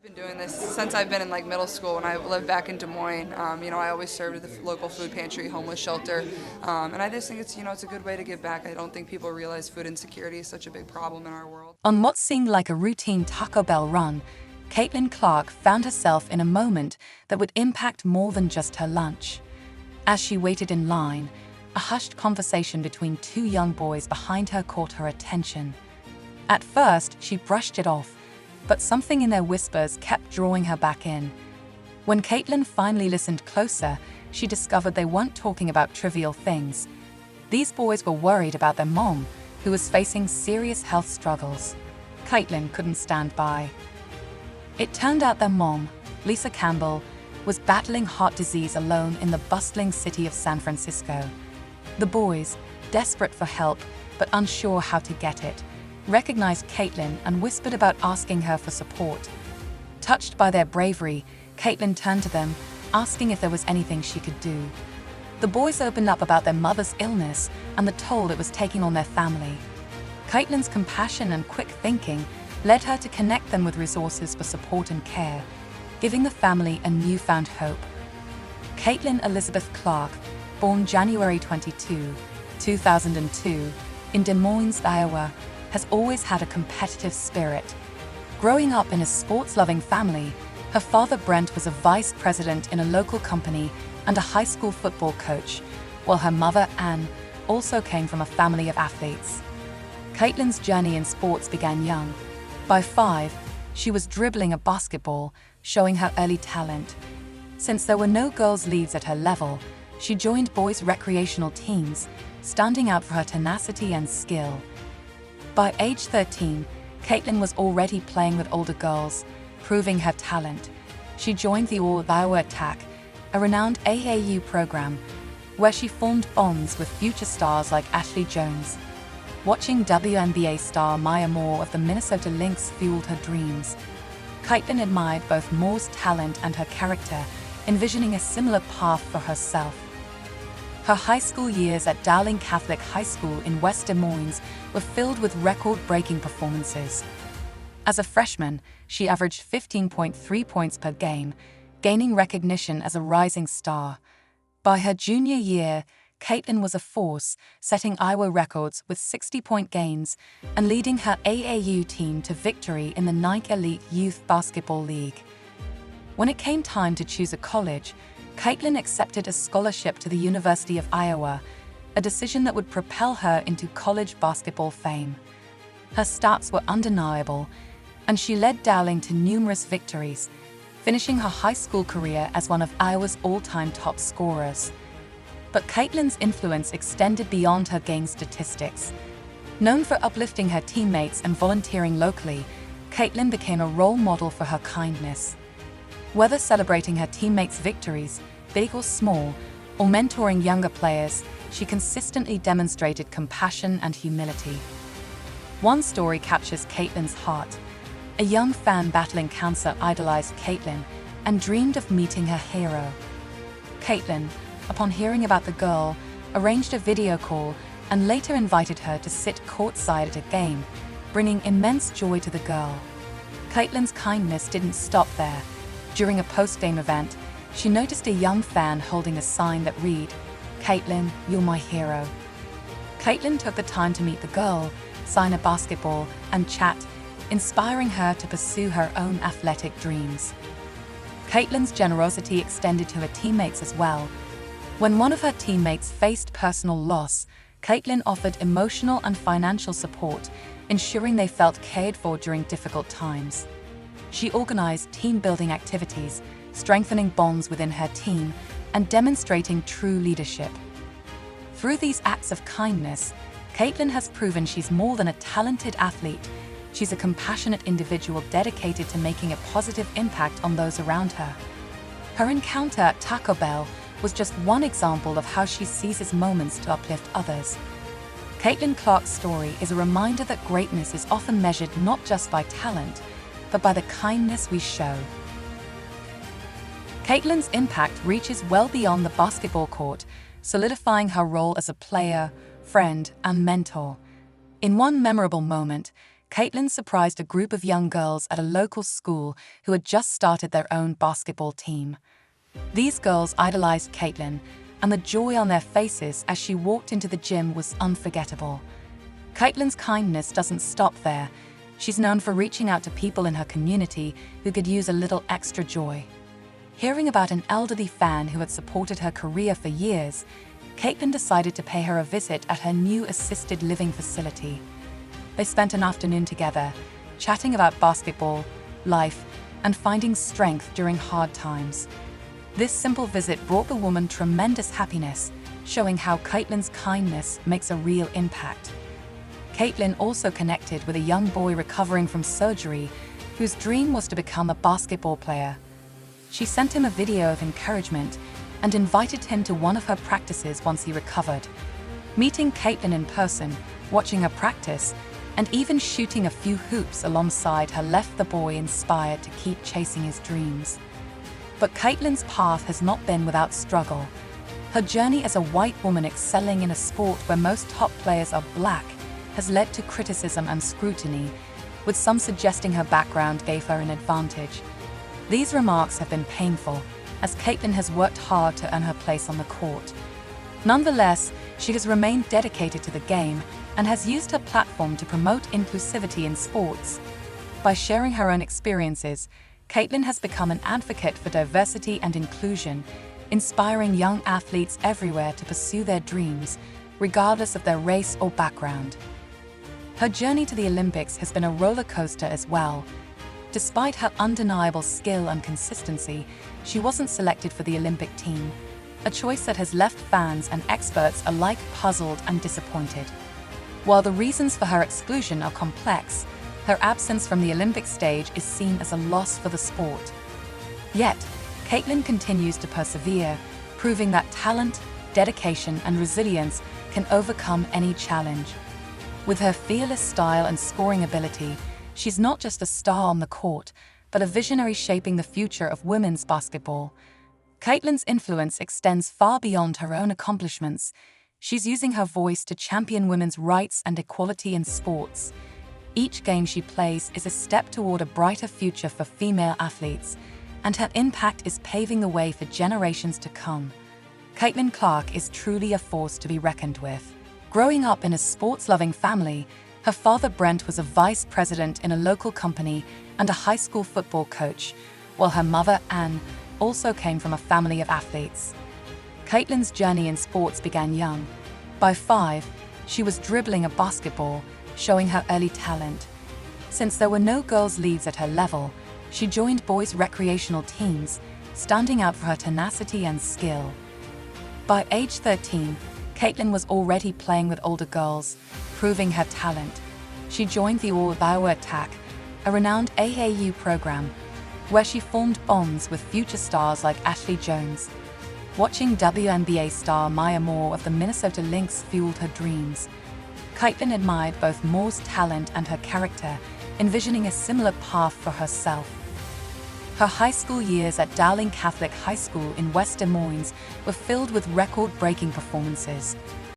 Been doing this since I've been in middle school when I lived back in Des Moines. I always served at the local food pantry, homeless shelter, and I just think it's a good way to give back. I don't think people realize food insecurity is such a big problem in our world. On what seemed like a routine Taco Bell run, Caitlin Clark found herself in a moment that would impact more than just her lunch. As she waited in line, a hushed conversation between two young boys behind her caught her attention. At first, she brushed it off, but something in their whispers kept drawing her back in. When Caitlin finally listened closer, she discovered they weren't talking about trivial things. These boys were worried about their mom, who was facing serious health struggles. Caitlin couldn't stand by. It turned out their mom, Lisa Campbell, was battling heart disease alone in the bustling city of San Francisco. The boys, desperate for help but unsure how to get it, recognized Caitlin and whispered about asking her for support. Touched by their bravery, Caitlin turned to them, asking if there was anything she could do. The boys opened up about their mother's illness and the toll it was taking on their family. Caitlin's compassion and quick thinking led her to connect them with resources for support and care, giving the family a newfound hope. Caitlin Elizabeth Clark, born January 22, 2002, in Des Moines, Iowa, has always had a competitive spirit. Growing up in a sports-loving family, her father Brent was a vice president in a local company and a high school football coach, while her mother Anne also came from a family of athletes. Caitlin's journey in sports began young. By 5, she was dribbling a basketball, showing her early talent. Since there were no girls' leagues at her level, she joined boys' recreational teams, standing out for her tenacity and skill. By age 13, Caitlin was already playing with older girls, proving her talent. She joined the All-Iowa Attack, a renowned AAU program, where she formed bonds with future stars like Ashley Jones. Watching WNBA star Maya Moore of the Minnesota Lynx fueled her dreams. Caitlin admired both Moore's talent and her character, envisioning a similar path for herself. Her high school years at Dowling Catholic High School in West Des Moines were filled with record-breaking performances. As a freshman, she averaged 15.3 points per game, gaining recognition as a rising star. By her junior year, Caitlin was a force, setting Iowa records with 60-point gains and leading her AAU team to victory in the Nike Elite Youth Basketball League. When it came time to choose a college, Caitlin accepted a scholarship to the University of Iowa, a decision that would propel her into college basketball fame. Her stats were undeniable, and she led Dowling to numerous victories, finishing her high school career as one of Iowa's all-time top scorers. But Caitlin's influence extended beyond her game statistics. Known for uplifting her teammates and volunteering locally, Caitlin became a role model for her kindness. Whether celebrating her teammates' victories, big or small, or mentoring younger players, she consistently demonstrated compassion and humility. One story captures Caitlin's heart. A young fan battling cancer idolized Caitlin and dreamed of meeting her hero. Caitlin, upon hearing about the girl, arranged a video call and later invited her to sit courtside at a game, bringing immense joy to the girl. Caitlin's kindness didn't stop there. During a post-game event, she noticed a young fan holding a sign that read, "Caitlin, you're my hero." Caitlin took the time to meet the girl, sign a basketball, and chat, inspiring her to pursue her own athletic dreams. Caitlin's generosity extended to her teammates as well. When one of her teammates faced personal loss, Caitlin offered emotional and financial support, ensuring they felt cared for during difficult times. She organized team-building activities, strengthening bonds within her team, and demonstrating true leadership. Through these acts of kindness, Caitlin has proven she's more than a talented athlete. She's a compassionate individual dedicated to making a positive impact on those around her. Her encounter at Taco Bell was just one example of how she seizes moments to uplift others. Caitlin Clark's story is a reminder that greatness is often measured not just by talent, but by the kindness we show. Caitlin's impact reaches well beyond the basketball court, solidifying her role as a player, friend, and mentor. In one memorable moment, Caitlin surprised a group of young girls at a local school who had just started their own basketball team. These girls idolized Caitlin, and the joy on their faces as she walked into the gym was unforgettable. Caitlin's kindness doesn't stop there. She's known for reaching out to people in her community who could use a little extra joy. Hearing about an elderly fan who had supported her career for years, Caitlin decided to pay her a visit at her new assisted living facility. They spent an afternoon together, chatting about basketball, life, and finding strength during hard times. This simple visit brought the woman tremendous happiness, showing how Caitlin's kindness makes a real impact. Caitlin also connected with a young boy recovering from surgery whose dream was to become a basketball player. She sent him a video of encouragement and invited him to one of her practices once he recovered. Meeting Caitlin in person, watching her practice, and even shooting a few hoops alongside her left the boy inspired to keep chasing his dreams. But Caitlin's path has not been without struggle. Her journey as a white woman excelling in a sport where most top players are black has led to criticism and scrutiny, with some suggesting her background gave her an advantage. These remarks have been painful, as Caitlin has worked hard to earn her place on the court. Nonetheless, she has remained dedicated to the game and has used her platform to promote inclusivity in sports. By sharing her own experiences, Caitlin has become an advocate for diversity and inclusion, inspiring young athletes everywhere to pursue their dreams, regardless of their race or background. Her journey to the Olympics has been a roller coaster as well. Despite her undeniable skill and consistency, she wasn't selected for the Olympic team, a choice that has left fans and experts alike puzzled and disappointed. While the reasons for her exclusion are complex, her absence from the Olympic stage is seen as a loss for the sport. Yet, Caitlin continues to persevere, proving that talent, dedication, and resilience can overcome any challenge. With her fearless style and scoring ability, she's not just a star on the court, but a visionary shaping the future of women's basketball. Caitlin's influence extends far beyond her own accomplishments. She's using her voice to champion women's rights and equality in sports. Each game she plays is a step toward a brighter future for female athletes, and her impact is paving the way for generations to come. Caitlin Clark is truly a force to be reckoned with. Growing up in a sports-loving family, her father Brent was a vice president in a local company and a high school football coach, while her mother Anne also came from a family of athletes. Caitlin's journey in sports began young. By 5, she was dribbling a basketball, showing her early talent. Since there were no girls' leagues at her level, she joined boys' recreational teams, standing out for her tenacity and skill. By age 13, Caitlin was already playing with older girls, proving her talent. She joined the All-Iowa Attack, a renowned AAU program, where she formed bonds with future stars like Ashley Jones. Watching WNBA star Maya Moore of the Minnesota Lynx fueled her dreams. Caitlin admired both Moore's talent and her character, envisioning a similar path for herself. Her high school years at Dowling Catholic High School in West Des Moines were filled with record-breaking performances.